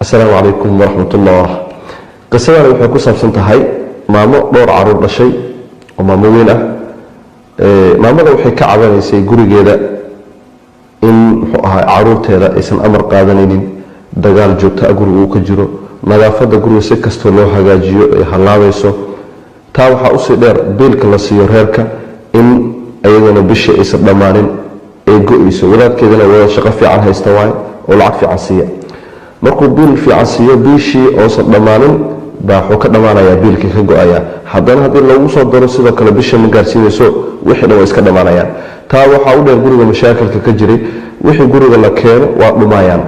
السلام عليكم ورحمة الله. قصة waxay ku saabsan tahay maamo dhowr caruur dhashay oo maamo weyn ah maamada waxay ka cabanaysay gurigeeda in caruurteeda aysan amar qaadanaynin dagaal joogto ah guriga uu ka jiro nadaafada guriga si kasta loo hagaajiyo ay halaabayso taa waxa u sii dheer biilka la siiyo reerka in ayadana bisha aysan dhamaanin ay go'ayso wadaadkeedana wada shaqo fiican haysta waay oo lacag fiican siiya markuu biil fiican siiyo bishii oo san dhamaanin baa wuxuu ka dhamaanayaa biilkii ka go'aya haddana haddii lagu soo daro sidoo kale bisha ma gaarsiinayso wixii dhan waa iska dhamaanayaan taa waxaa u dheer guriga mashaakilka ka jiray wixii guriga la keeno waa dhumayaan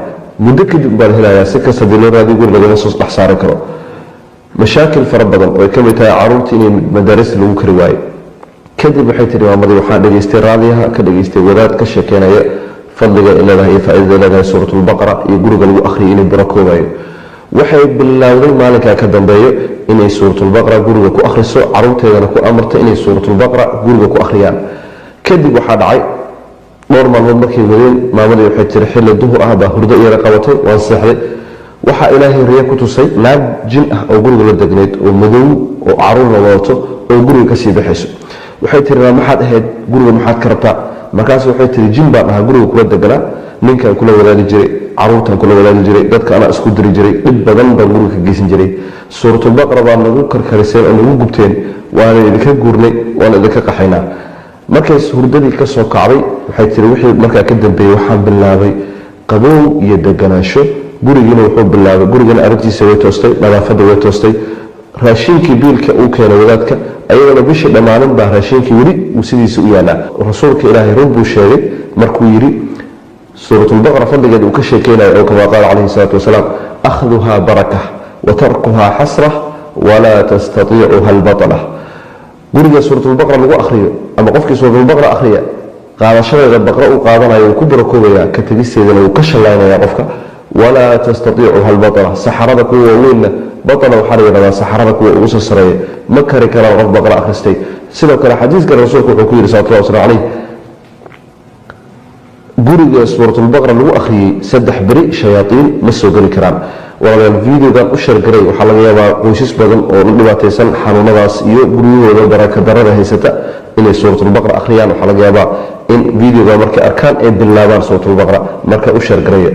muddo kadib baa la helayaa si kasta haddii loo raadiyo guriga lagama soo dhex saari karo mashaakil fara badan oo ay ka mid tahay caruurta inay madaaris lagu kari waayo kadib waxay tiri maamadii waxaan dhegaystay raadiyaha ka dhegaystay wadaad ka sheekeynaya fadliga ay leedahay iyo faa'iidada leedahay suuratul baqara iyo guriga lagu akhriyo inay barakoobayo waxay bilowday maalinka ka dambeeyo inay suuratul baqara guriga ku akhriso caruurteedana ku amartay inay suuratul baqara guriga ku akhriyaan kadib waxaa dhacay dhowr maalmood markay wadeen maamadii waxay tiri xilli duhur ah baa hurdo iyada qabatay waan seexday waxaa ilaahay riya ku tusay naag jin ah oo guriga la degnayd oo madow oo caruurna wadato oo guriga kasii baxayso waxay tiri maxaad ahayd guriga maxaad ka rabtaa markaas waxay tiri jin baan ahaa guriga kula deganaa ninkan kula wadaadi jiray caruurtan kula wadaadi jiray dadka anaa isku diri jiray dhib badan baan guriga ka geysan jiray suuratul baqara baa nagu karkariseen oo nagu gubteen waana idinka guurnay waana idinka qaxaynaa markay hurdadii ka soo kacday waxay tiri wixii markaa ka dambeeyey waxaan bilaabay qabow iyo deganaansho gurigiina wuxuu bilaabay gurigana aragtiisa way toostay nadaafadda way toostay raashinkii biilka uu keenay wadaadka ayagana bishii dhammaanin baa raashinkii weli uu sidiisa u yaalaa rasuulka ilaahay run buu sheegay markuu yidhi suuratulbaqara fadligeeda uu ka sheekeynayo oo kamaa qaala calayhi salaatu wasalaam akhduhaa baraka wa tarkuhaa xasra walaa tastatiicuha albatala guriga suuratulbaqara lagu akhriyo ama qofkii suuratulbaqara akhriya qaadashadeeda baqra uu qaadanayo uu ku barakoobayaa ka tegisteedana uu ka shallaynaya qofka walaa tastatiicuha albatala saxarada kuwa waaweynna batala waxaa la yidhahdaa saxarada kuwa ugu soo sareeya ma kari karaan qof baqra akhristay sidoo kale xadiiska rasuulka wuxuu ku yidhi salawatullahi wasalaamu calayh guriga suuratulbaqara lagu akhriyey 3 beri shayaatiin ma soo geli karaan walaalayaal videogan u sheergaray waxaa laga yaabaa qoysas badan oo la dhibaataysan xanuunadaas iyo guryahooda baraka darada haysata inay suuratulbaqara akhriyaan waxaa laga yaabaa in videoga markay arkaan ay bilaabaan suuratulbaqara marka u sheergaraya